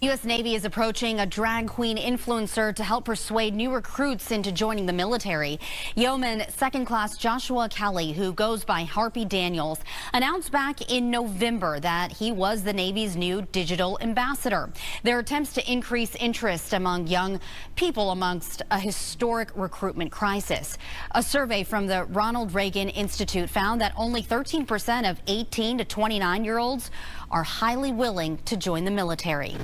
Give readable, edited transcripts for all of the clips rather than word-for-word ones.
U.S. Navy is approaching a drag queen influencer to help persuade new recruits into joining the military. Yeoman second class Joshua Kelly, who goes by Harpy Daniels, announced back in November that he was the Navy's new digital ambassador. Their attempts to increase interest among young people amongst a historic recruitment crisis. A survey from the Ronald Reagan Institute found that only 13% of 18 to 29-year-olds are highly willing to join the military.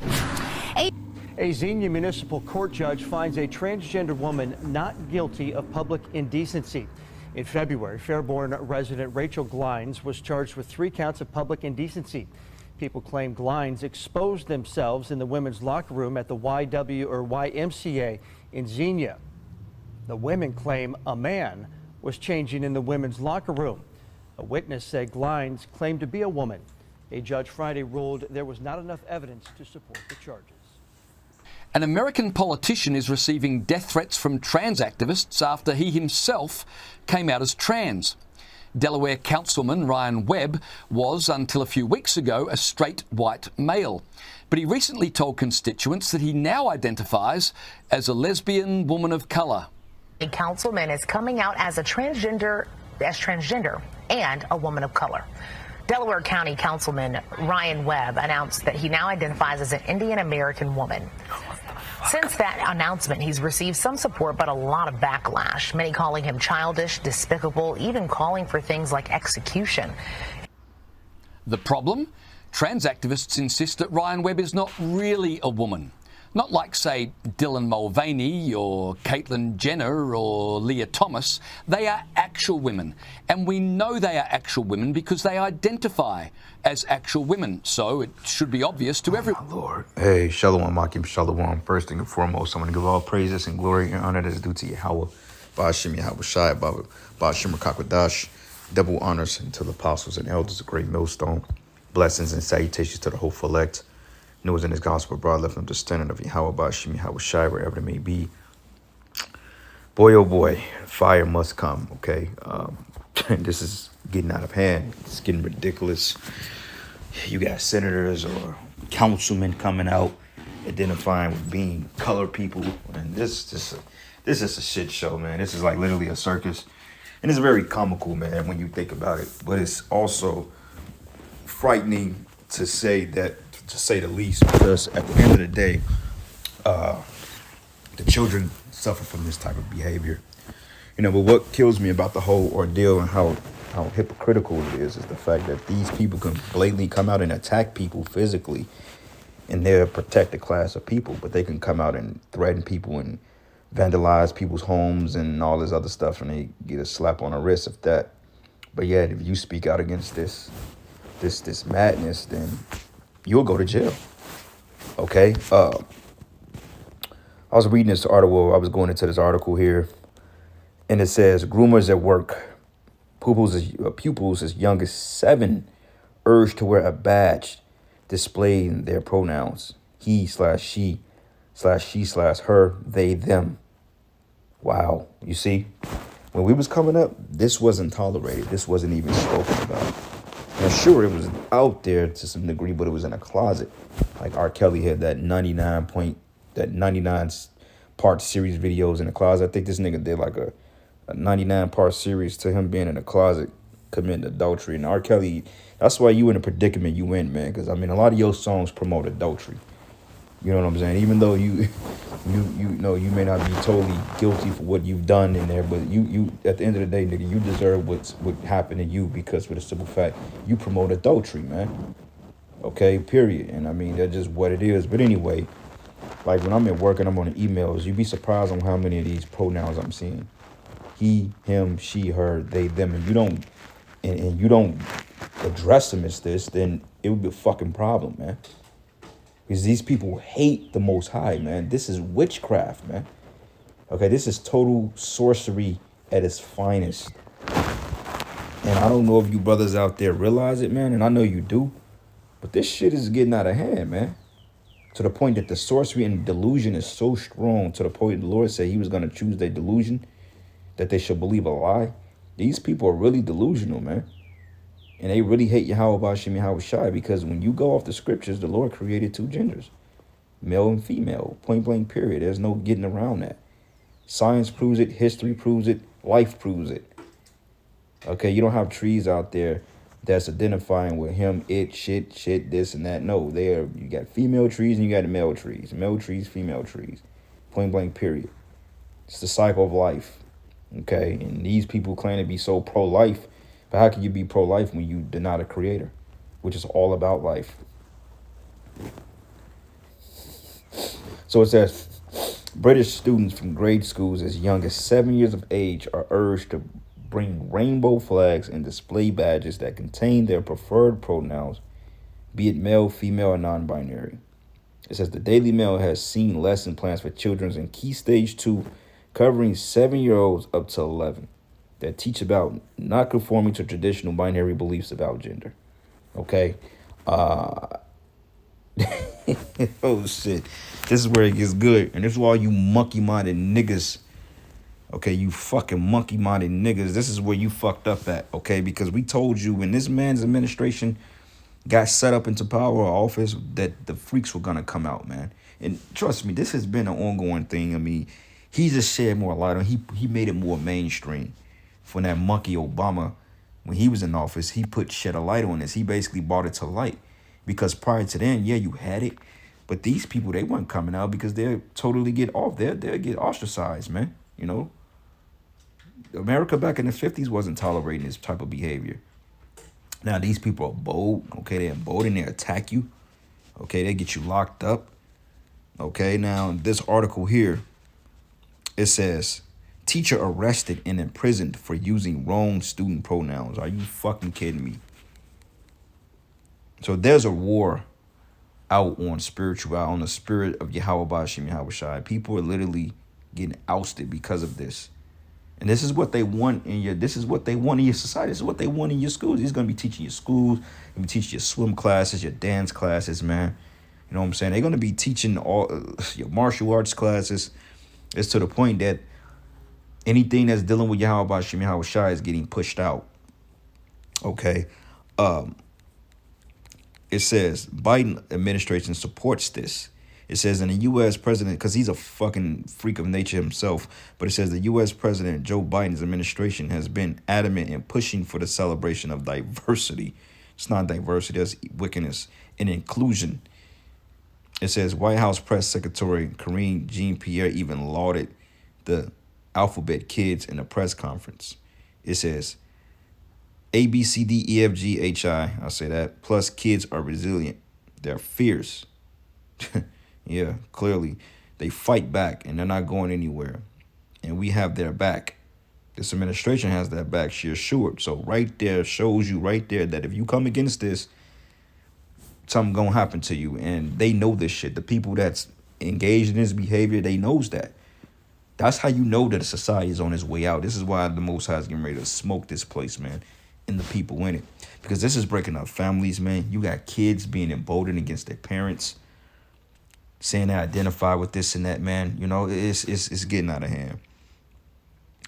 A Xenia Municipal Court judge finds a transgender woman not guilty of public indecency. In February, Fairborn resident Rachel Glines was charged with 3 counts of public indecency. People claim Glines exposed themselves in the women's locker room at the YMCA in Xenia. The women claim a man was changing in the women's locker room. A witness said Glines claimed to be a woman. A judge Friday ruled there was not enough evidence to support the charges. An American politician is receiving death threats from trans activists after he himself came out as trans. Delaware Councilman Ryan Webb was, until a few weeks ago, a straight white male. But he recently told constituents that he now identifies as a lesbian woman of colour. A councilman is coming out as transgender and a woman of color. Delaware County Councilman Ryan Webb announced that he now identifies as an Indian American woman. Since that announcement, he's received some support, but a lot of backlash. Many calling him childish, despicable, even calling for things like execution. The problem? Trans activists insist that Ryan Webb is not really a woman. Not like, say, Dylan Mulvaney or Caitlyn Jenner or Leah Thomas. They are actual women. And we know they are actual women because they identify as actual women. So it should be obvious to everyone. Oh, Lord. Hey, Shalom, Makim, Shalom. First thing and foremost, I'm going to give all praises and glory and honor that is due to Yahweh. Ba'ashim Yahweh Shai, Ba'ashim Rakakwadash. Double honors to the apostles and elders of Great Millstone. Blessings and salutations to the hopeful elect. News in his gospel broad left understanding of Yahweh Ba'ashim Yahweh Shai, wherever it may be. Boy, oh boy, fire must come, okay? This is getting out of hand. It's getting ridiculous. You got senators or councilmen coming out identifying with being colored people. And this is a shit show, man. This is like literally a circus. And it's very comical, man, when you think about it. But it's also frightening to say the least, because at the end of the day, the children suffer from this type of behavior. You know, but what kills me about the whole ordeal and how hypocritical it is the fact that these people can blatantly come out and attack people physically, and they're a protected class of people, but they can come out and threaten people and vandalize people's homes and all this other stuff, and they get a slap on the wrist of that. But yet, if you speak out against this madness, then you'll go to jail. Okay? I was reading this article. I was going into this article here, and it says, groomers at work, pupils as young as 7 urged to wear a badge displaying their pronouns. He/she/she/her, they, them. Wow. You see, when we was coming up, this wasn't tolerated. This wasn't even spoken about. Now, sure, it was out there to some degree, but it was in a closet. Like R. Kelly had that 99 part series videos in the closet. I think this nigga did like a 99 part series to him being in a closet committing adultery. And R. Kelly, that's why you in a predicament you in, man. Because I mean, a lot of your songs promote adultery. You know what I'm saying? Even though you know you may not be totally guilty for what you've done in there, but you at the end of the day, nigga, you deserve what happened to you, because for the simple fact you promote adultery, man. Okay, period. And I mean, that's just what it is. But anyway, like when I'm at work and I'm on the emails, you'd be surprised on how many of these pronouns I'm seeing. He, him, she, her, they, them, and you don't address them as this, then it would be a fucking problem, man. Because these people hate the Most High, man. This is witchcraft, man. Okay, this is total sorcery at its finest. And I don't know if you brothers out there realize it, man, and I know you do. But this shit is getting out of hand, man. To the point that the sorcery and delusion is so strong, to the point the Lord said he was going to choose their delusion, that they should believe a lie. These people are really delusional, man. And they really hate Yahweh Ba'ashim Yahweh Shai, because when you go off the scriptures, the Lord created 2 genders. male and female, point blank period. There's no getting around that. Science proves it, history proves it, life proves it. Okay, you don't have trees out there that's identifying with him, it, shit, this and that. No, you got female trees and you got male trees. Male trees, female trees. Point blank period. It's the cycle of life. Okay, and these people claim to be so pro-life, but how can you be pro-life when you deny the creator, which is all about life? So it says, British students from grade schools as young as 7 years of age are urged to bring rainbow flags and display badges that contain their preferred pronouns, be it male, female, or non-binary. It says the Daily Mail has seen lesson plans for children in Key Stage 2 covering 7-year-olds up to 11 that teach about not conforming to traditional binary beliefs about gender. Okay? Oh, shit. This is where it gets good. And this is why all you monkey-minded niggas, okay, you fucking monkey-minded niggas, this is where you fucked up at, okay? Because we told you when this man's administration got set up into power or office that the freaks were going to come out, man. And trust me, this has been an ongoing thing. I mean, he just shed more light on. He made it more mainstream. When that monkey Obama, when he was in office, he shed a light on this. He basically brought it to light. Because prior to then, yeah, you had it. But these people, they weren't coming out because they'll totally get off. They'll get ostracized, man. You know? America back in the 50s wasn't tolerating this type of behavior. Now, these people are bold. Okay, they're bold and they attack you. Okay, they get you locked up. Okay, now, this article here, it says, teacher arrested and imprisoned for using wrong student pronouns. Are you fucking kidding me? So there's a war out on on the spirit of Yahweh Bashim Yahweh Shai. People are literally getting ousted because of this. And this is what they want in your society. This is what they want in your schools. He's gonna be teaching your schools, gonna be teaching your swim classes, your dance classes, man. You know what I'm saying? They're gonna be teaching all your martial arts classes. It's to the point that anything that's dealing with Yahweh Bashim Yahweh Shai is getting pushed out. Okay. It says Biden administration supports this. It says in the U.S. president, because he's a fucking freak of nature himself, but it says the U.S. president Joe Biden's administration has been adamant in pushing for the celebration of diversity. It's not diversity, that's wickedness, and inclusion. It says White House Press Secretary Karine Jean-Pierre even lauded the alphabet kids in a press conference. It says A, B, C, D, E, F, G, H, I. I'll say that. Plus, kids are resilient. They're fierce. Yeah, clearly. They fight back, and they're not going anywhere. And we have their back. This administration has their back, she assured. So right there shows you right there that if you come against this, something going to happen to you. And they know this shit. The people that's engaged in this behavior, they knows that. That's how you know that a society is on its way out. This is why the Most High is getting ready to smoke this place, man, and the people in it. Because this is breaking up families, man. You got kids being emboldened against their parents, saying they identify with this and that, man. You know, it's getting out of hand.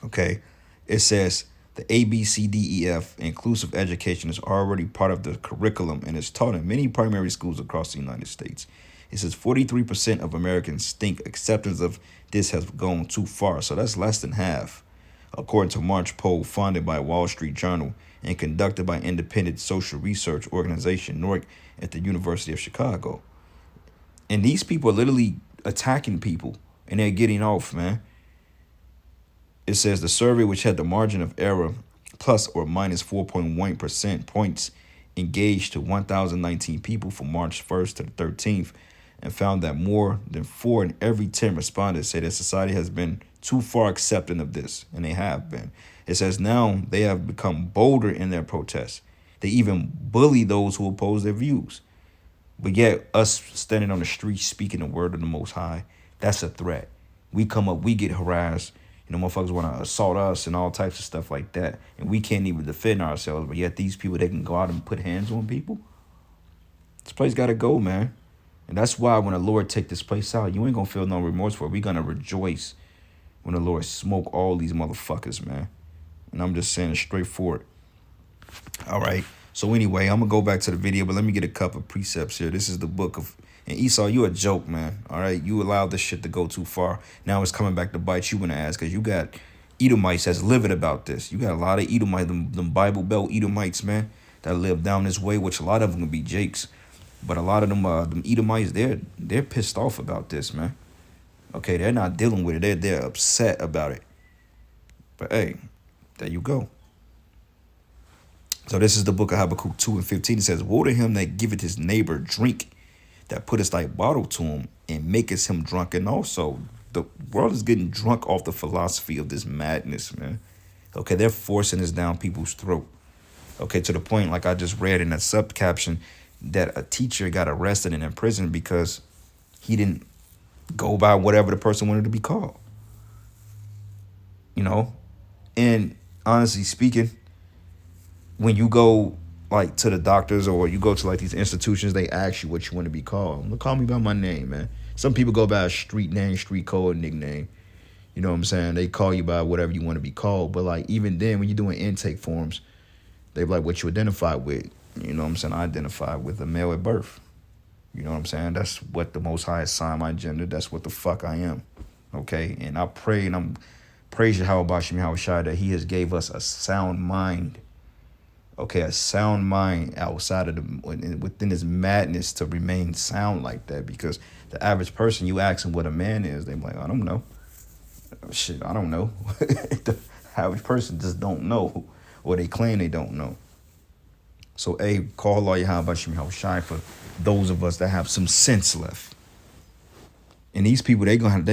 Okay. It says the ABCDEF, inclusive education, is already part of the curriculum and is taught in many primary schools across the United States. It says 43% of Americans think acceptance of this has gone too far. So that's less than half, according to a March poll funded by Wall Street Journal and conducted by independent social research organization NORC at the University of Chicago. And these people are literally attacking people, and they're getting off, man. It says the survey, which had the margin of error plus or minus 4.1% points, engaged to 1,019 people from March 1st to the 13th, and found that more than 4 in every 10 respondents say that society has been too far accepting of this, and they have been. It says now they have become bolder in their protests. They even bully those who oppose their views. But yet, us standing on the street speaking the word of the Most High, that's a threat. We come up, we get harassed. You know, motherfuckers want to assault us and all types of stuff like that. And we can't even defend ourselves. But yet these people, they can go out and put hands on people. This place got to go, man. And that's why when the Lord take this place out, you ain't going to feel no remorse for it. We're going to rejoice when the Lord smoke all these motherfuckers, man. And I'm just saying it straightforward. All right. So anyway, I'm going to go back to the video, but let me get a couple of precepts here. This is the book of And Esau, you a joke, man. All right, you allowed this shit to go too far. Now it's coming back to bite you in the ass because you got Edomites that's livid about this. You got a lot of Edomites, them Bible Belt Edomites, man, that live down this way, which a lot of them can be Jakes. But a lot of them Edomites, they're pissed off about this, man. Okay, they're not dealing with it. They're upset about it. But hey, there you go. So this is the book of Habakkuk 2:15. It says, woe to him that giveth his neighbor drink, that puttest thy bottle to him, and makest him drunken also. The world is getting drunk off the philosophy of this madness, man. Okay, they're forcing this down people's throat. Okay, to the point, like I just read in that sub caption, that a teacher got arrested and in prison because he didn't go by whatever the person wanted to be called. You know? And honestly speaking, when you go like to the doctors or you go to like these institutions, they ask you what you want to be called. Well, call me by my name, man. Some people go by a street name, street code, nickname. You know what I'm saying? They call you by whatever you want to be called. But like even then, when you're doing intake forms, they be like what you identify with. You know what I'm saying? I identify with a male at birth. You know what I'm saying? That's what the Most High assigned my gender. That's what the fuck I am. Okay? And I pray and I'm praise Yahweh Bashim Yahweh Shai that he has gave us a sound mind. Okay, a sound mind outside of within his madness to remain sound like that. Because the average person, you ask him what a man is, they're like, I don't know. Shit, I don't know. The average person just don't know. Or they claim they don't know. So, call Allah Yahweh Bashim Yahweh Shai for those of us that have some sense left. And these people, they gonna have,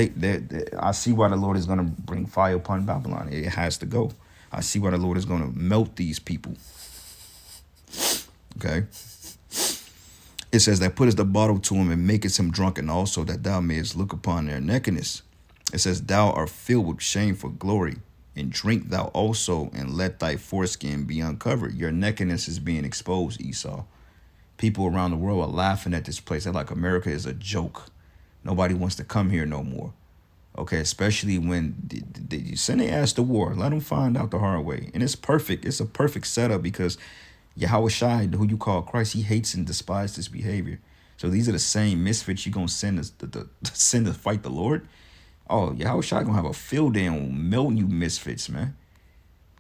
I see why the Lord is gonna bring fire upon Babylon. It has to go. I see why the Lord is gonna melt these people. Okay. It says that puttest the bottle to him and makest him drunken also, that thou mayest look upon their nakedness. It says, thou art filled with shameful glory, and drink thou also, and let thy foreskin be uncovered. Your nakedness is being exposed, Esau. People around the world are laughing at this place. They're like, America is a joke. Nobody wants to come here no more. Okay, especially when you send their ass to war. Let them find out the hard way. And it's perfect. It's a perfect setup because Yahweh Shai, who you call Christ, he hates and despises this behavior. So these are the same misfits you're going to send send to fight the Lord. Oh, Yahweh Shai going to have a field day on melting you misfits, man.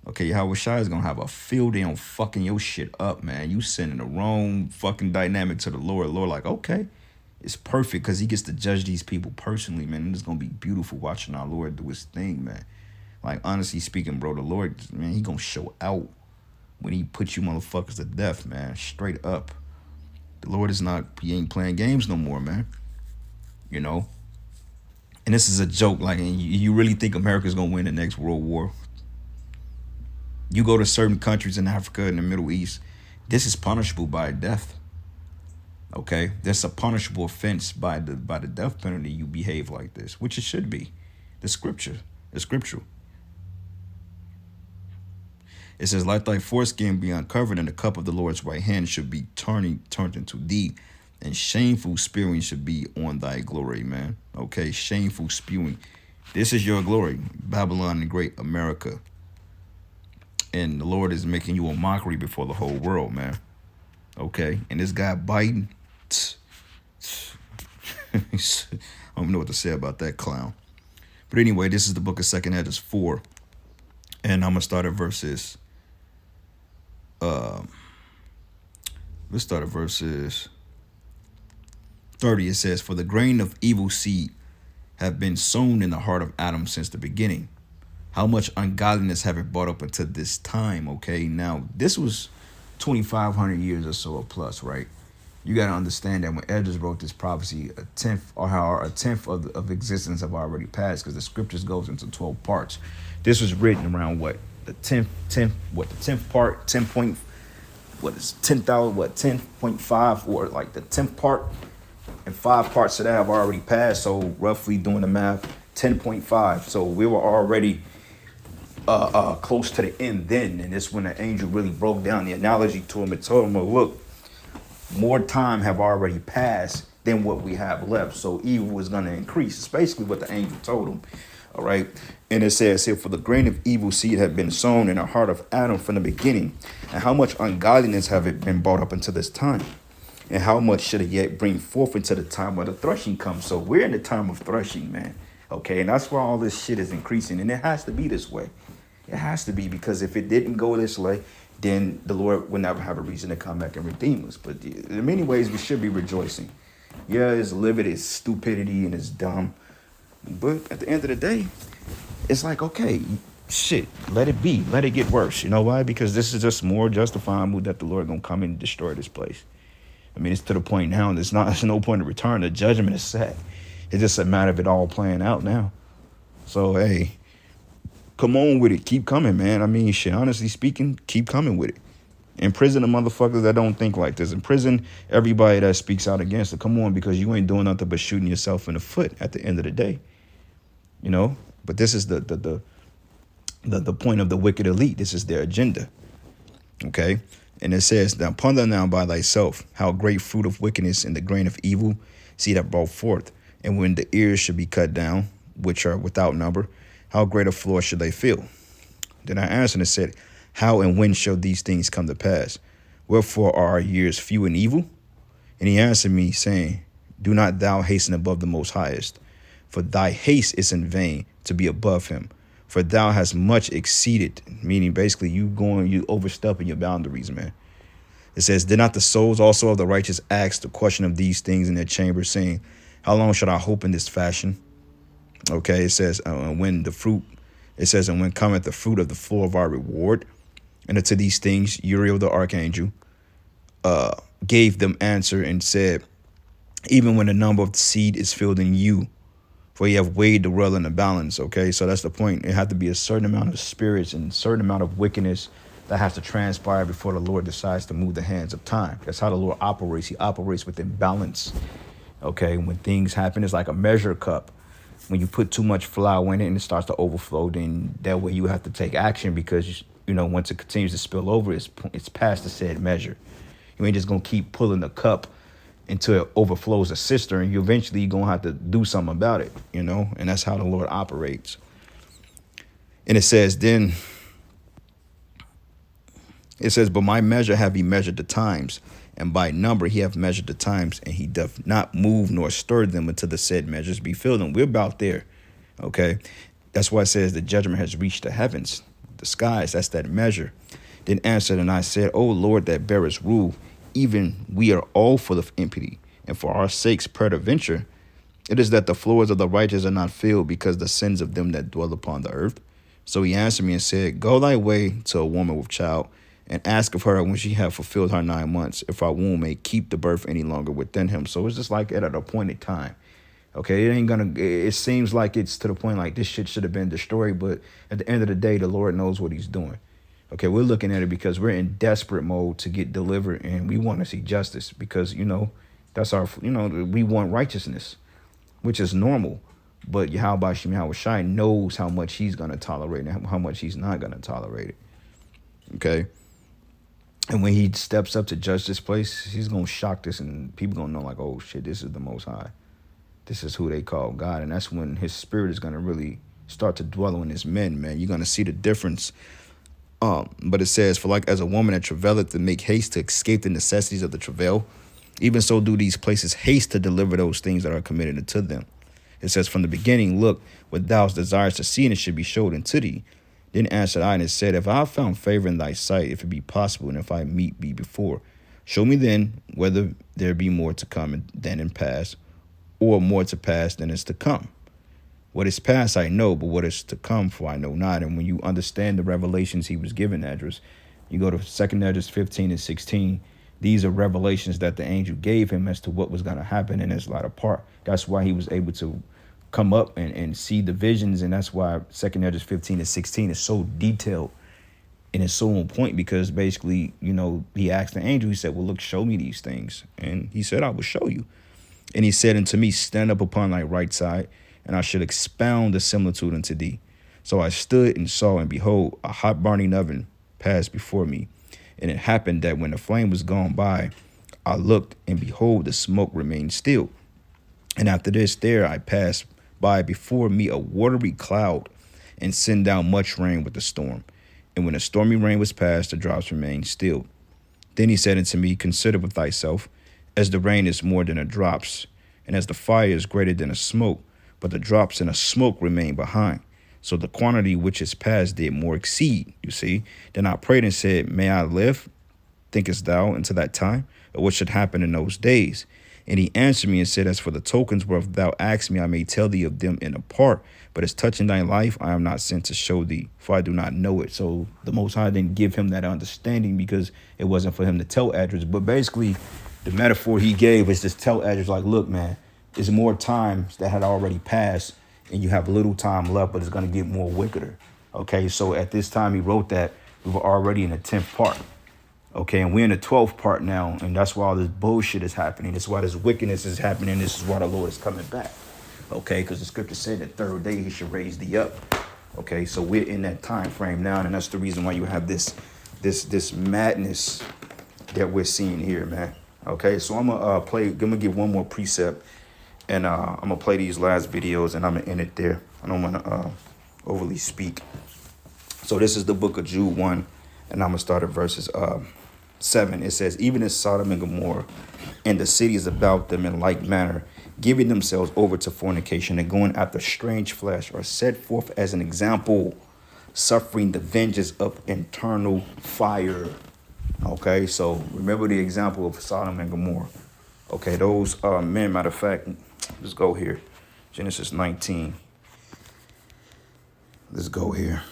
Okay, Yahweh Shai is going to have a field day on fucking your shit up, man. You sending the wrong fucking dynamic to the Lord. Lord like, okay, it's perfect because he gets to judge these people personally, man. And it's going to be beautiful watching our Lord do his thing, man. Like, honestly speaking, bro, the Lord, man, he going to show out when he puts you motherfuckers to death, man. Straight up. The Lord is not, he ain't playing games no more, man. You know? And this is a joke. Like, you really think America's going to win the next World War? You go to certain countries in Africa and the Middle East, this is punishable by death. Okay? That's a punishable offense by the death penalty. You behave like this, which it should be. The scriptural. It says, let thy foreskin be uncovered, and the cup of the Lord's right hand should be turned into thee, and shameful spewing should be on thy glory, man. Okay, shameful spewing. This is your glory, Babylon the Great, America. And the Lord is making you a mockery before the whole world, man. Okay, and this guy Biden, I don't know what to say about that clown. But anyway, this is the book of 2 Esdras 4, and I'm gonna start at verses. Let's start at verses 30. It says, for the grain of evil seed have been sown in the heart of Adam since the beginning. How much ungodliness have it brought up until this time? Okay, now this was 2,500 years or so or plus, right? You got to understand that when Esdras wrote this prophecy, a tenth of existence have already passed because the scriptures goes into 12 parts. This was written around what? The 10th part, 10 point, what is 10,000, what, 10.5 or like the 10th part and 5 parts of that have already passed. So roughly doing the math, 10.5. So we were already close to the end then. And it's when the angel really broke down the analogy to him and told him, well, look, more time have already passed than what we have left. So evil is going to increase. It's basically what the angel told him. All right. And it says here, for the grain of evil seed had been sown in the heart of Adam from the beginning. And how much ungodliness have it been brought up until this time? And how much should it yet bring forth into the time where the threshing comes? So we're in the time of threshing, man. Okay, and that's why all this shit is increasing. And it has to be this way. It has to be, because if it didn't go this way, then the Lord would never have a reason to come back and redeem us. But in many ways, we should be rejoicing. Yeah, it's livid, it's stupidity, and it's dumb. But at the end of the day, it's like, okay, shit, let it be. Let it get worse. You know why? Because this is just more justifiable that the Lord gonna come and destroy this place. I mean, it's to the point now, there's no point of return. The judgment is set. It's just a matter of it all playing out now. So, hey, come on with it. Keep coming, man. I mean, shit, honestly speaking, keep coming with it. Imprison the motherfuckers that don't think like this. Imprison everybody that speaks out against it. Come on, because you ain't doing nothing but shooting yourself in the foot at the end of the day. You know? But this is the point of the wicked elite. This is their agenda. Okay? And it says, now ponder now by thyself how great fruit of wickedness and the grain of evil seed have brought forth. And when the ears should be cut down, which are without number, how great a floor should they fill? Then I answered and said, how and when shall these things come to pass? Wherefore are our years few and evil? And he answered me, saying, do not thou hasten above the Most Highest, for thy haste is in vain to be above him. For thou hast much exceeded, meaning basically you overstepping your boundaries, man. It says, did not the souls also of the righteous ask the question of these things in their chambers, saying, how long should I hope in this fashion? Okay, it says, and when cometh the fruit of the floor of our reward. And unto these things Uriel the archangel gave them answer and said, even when the number of the seed is filled in you, for you have weighed the world in the balance. Okay, so that's the point. It had to be a certain amount of spirits and a certain amount of wickedness that has to transpire before the Lord decides to move the hands of time. That's how the Lord operates. He operates within balance. Okay, when things happen, it's like a measure cup. When you put too much flour in it and it starts to overflow, then that way you have to take action, because, you know, once it continues to spill over, it's past the said measure. You ain't just going to keep pulling the cup until it overflows a cistern. You eventually going to have to do something about it, you know, and that's how the Lord operates. And it says, but my measure have he measured the times, and by number he hath measured the times, and he doth not move nor stir them until the said measures be filled. And we're about there. Okay. That's why it says the judgment has reached the heavens, the skies. That's that measure. Then answered, and I said, O Lord, that bearest rule, even we are all full of impurity, and for our sakes peradventure, it is that the floors of the righteous are not filled, because the sins of them that dwell upon the earth. So he answered me and said, go thy way to a woman with child, and ask of her when she have fulfilled her 9 months, if our womb may keep the birth any longer within him. So it's just like at an appointed time. Okay, it seems like it's to the point like this shit should have been destroyed, but at the end of the day, the Lord knows what he's doing. Okay, we're looking at it because we're in desperate mode to get delivered, and we want to see justice because, you know, that's our, you know, we want righteousness, which is normal. But Yahweh Shai knows how much he's going to tolerate and how much he's not going to tolerate it. Okay. And when he steps up to judge this place, he's going to shock this, and people going to know like, oh shit, this is the Most High. This is who they call God. And that's when his spirit is going to really start to dwell in his men, man. You're going to see the difference. But it says, for like as a woman that travaileth to make haste to escape the necessities of the travail, even so do these places haste to deliver those things that are committed unto them. It says, from the beginning, look, what thou desires to see, and it should be showed unto thee. Then answered I, and it said, if I have found favor in thy sight, if it be possible, and if I meet thee before, show me then whether there be more to come than in past, or more to pass than is to come. What is past I know, but what is to come for I know not. And when you understand the revelations he was given, Esdras, you go to 2 Esdras 15 and 16. These are revelations that the angel gave him as to what was going to happen in his latter part. That's why he was able to come up and see the visions. And that's why 2 Esdras 15 and 16 is so detailed and it's so on point, because basically, you know, he asked the angel, he said, well, look, show me these things. And he said, I will show you. And he said unto me, stand up upon thy right side, and I should expound the similitude unto thee. So I stood and saw, and behold, a hot burning oven passed before me. And it happened that when the flame was gone by, I looked, and behold, the smoke remained still. And after this, there I passed by before me a watery cloud, and sent down much rain with the storm. And when the stormy rain was past, the drops remained still. Then he said unto me, consider with thyself, as the rain is more than the drops, and as the fire is greater than the smoke, but the drops and the smoke remain behind. So the quantity which is past did more exceed, you see. Then I prayed and said, may I live, thinkest thou, until that time? Or what should happen in those days? And he answered me and said, as for the tokens whereof thou asked me, I may tell thee of them in a part. But as touching thy life, I am not sent to show thee, for I do not know it. So the Most High didn't give him that understanding because it wasn't for him to tell Esdras. But basically, the metaphor he gave is just tell Esdras, like, look, man, there's more times that had already passed, and you have little time left, but it's going to get more wickeder. Okay, so at this time he wrote that, we were already in the 10th part. Okay, and we're in the 12th part now, and that's why all this bullshit is happening. That's why this wickedness is happening. This is why the Lord is coming back. Okay, because the scripture said that third day he should raise thee up. Okay, so we're in that time frame now, and that's the reason why you have this madness that we're seeing here, man. Okay, so I'm gonna give one more precept, and I'm gonna play these last videos, and I'm gonna end it there. I don't wanna overly speak. So this is the book of Jude 1, and I'm gonna start at verses 7. It says, even as Sodom and Gomorrah and the cities about them in like manner, giving themselves over to fornication and going after strange flesh, are set forth as an example, suffering the vengeance of eternal fire. Okay, so remember the example of Sodom and Gomorrah. Okay, those men, matter of fact, let's go here. Genesis 19. Let's go here.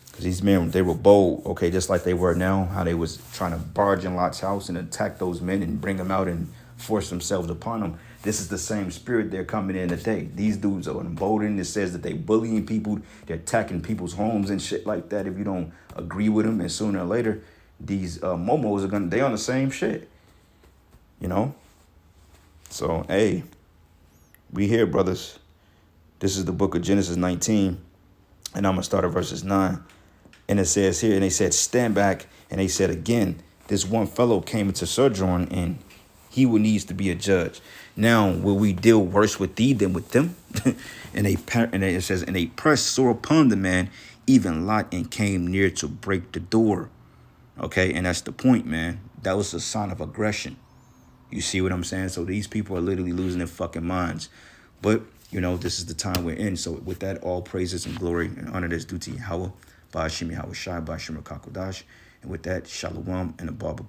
Because these men, they were bold, okay, just like they were now, how they was trying to barge in Lot's house and attack those men and bring them out and force themselves upon them. This is the same spirit they're coming in today. These dudes are emboldened. It says that they bullying people, they're attacking people's homes and shit like that if you don't agree with them. And sooner or later, these momos are they on the same shit, you know? So, hey, we here, brothers. This is the book of Genesis 19, and I'm going to start at verses 9. And it says here, and they said, stand back. And they said again, this one fellow came into sojourn, and he will needs to be a judge. Now, will we deal worse with thee than with them? and it says, and they pressed sore upon the man, even Lot, and came near to break the door. Okay, and that's the point, man. That was a sign of aggression. You see what I'm saying? So these people are literally losing their fucking minds. But, you know, this is the time we're in. So with that, all praises and glory and honor that's due to Yahweh. Ba'ashim Yahweh Shai, Ba'ashim Kakodash. And with that, Shalom and a Baba.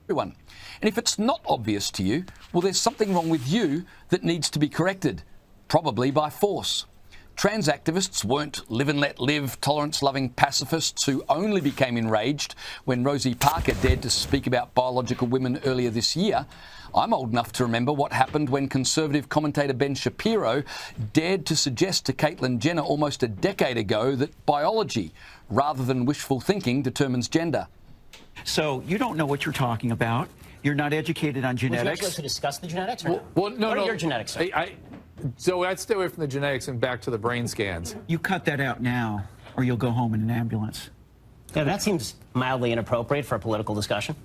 Everyone. And if it's not obvious to you, well, there's something wrong with you that needs to be corrected, probably by force. Trans activists weren't live and let live, tolerance-loving pacifists who only became enraged when Rosie Parker dared to speak about biological women earlier this year. I'm old enough to remember what happened when conservative commentator Ben Shapiro dared to suggest to Caitlyn Jenner almost a decade ago that biology, rather than wishful thinking, determines gender. So you don't know what you're talking about. You're not educated on genetics. Would you like to discuss the genetics? Or Well, no, what no. are your genetics? So I'd stay away from the genetics and back to the brain scans. You cut that out now, or you'll go home in an ambulance. Yeah, that seems mildly inappropriate for a political discussion.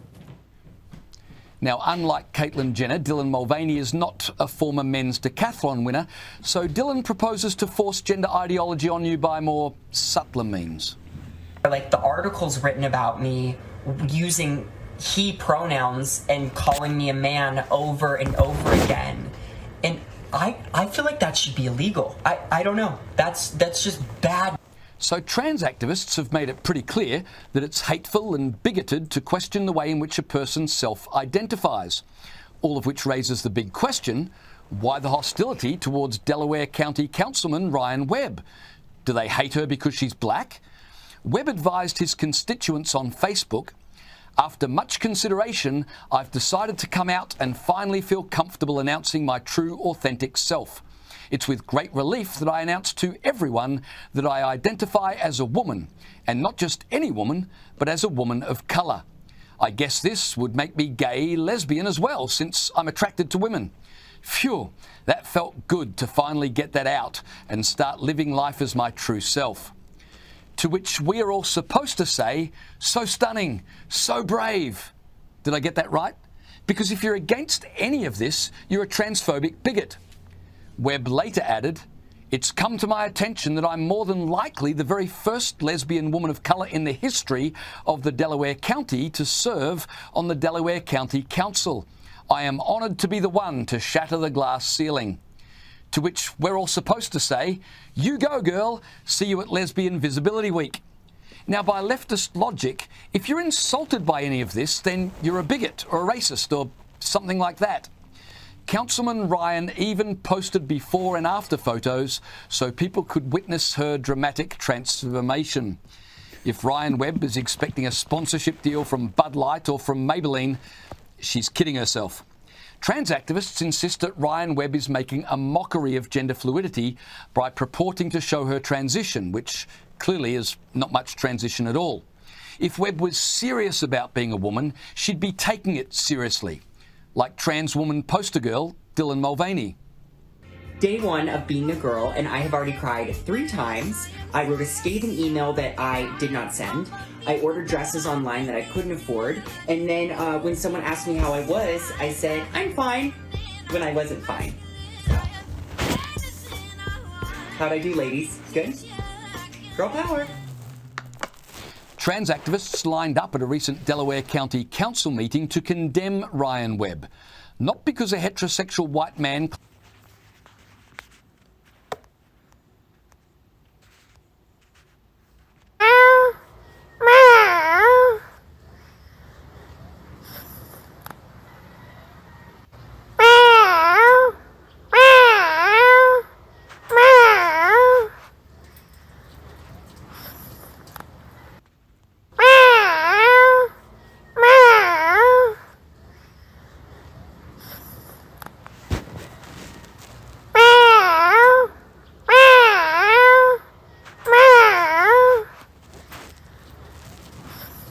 Now, unlike Caitlyn Jenner, Dylan Mulvaney is not a former men's decathlon winner, so Dylan proposes to force gender ideology on you by more subtler means. Like the articles written about me using he pronouns and calling me a man over and over again. And I feel like that should be illegal. I don't know. That's just bad. So trans activists have made it pretty clear that it's hateful and bigoted to question the way in which a person self-identifies. All of which raises the big question, why the hostility towards Delaware County Councilman Ryan Webb? Do they hate her because she's black? Webb advised his constituents on Facebook, after much consideration, I've decided to come out and finally feel comfortable announcing my true, authentic self. It's with great relief that I announce to everyone that I identify as a woman, and not just any woman, but as a woman of colour. I guess this would make me gay, lesbian as well, since I'm attracted to women. Phew, that felt good to finally get that out and start living life as my true self. To which we are all supposed to say, so stunning, so brave. Did I get that right? Because if you're against any of this, you're a transphobic bigot. Webb later added, It's come to my attention that I'm more than likely the very first lesbian woman of colour in the history of the Delaware County to serve on the Delaware County Council. I am honoured to be the one to shatter the glass ceiling. To which we're all supposed to say, "You go, girl, see you at Lesbian Visibility Week." Now, by leftist logic, if you're insulted by any of this, then you're a bigot or a racist or something like that. Councilman Ryan even posted before and after photos so people could witness her dramatic transformation. If Ryan Webb is expecting a sponsorship deal from Bud Light or from Maybelline, she's kidding herself. Trans activists insist that Ryan Webb is making a mockery of gender fluidity by purporting to show her transition, which clearly is not much transition at all. If Webb was serious about being a woman, she'd be taking it seriously. Like trans woman poster girl Dylan Mulvaney. Day one of being a girl, and I have already cried 3 times. I wrote a scathing email that I did not send. I ordered dresses online that I couldn't afford. And then when someone asked me how I was, I said, "I'm fine," when I wasn't fine. So. How'd I do, ladies? Good? Girl power. Trans activists lined up at a recent Delaware County Council meeting to condemn Ryan Webb, not because a heterosexual white man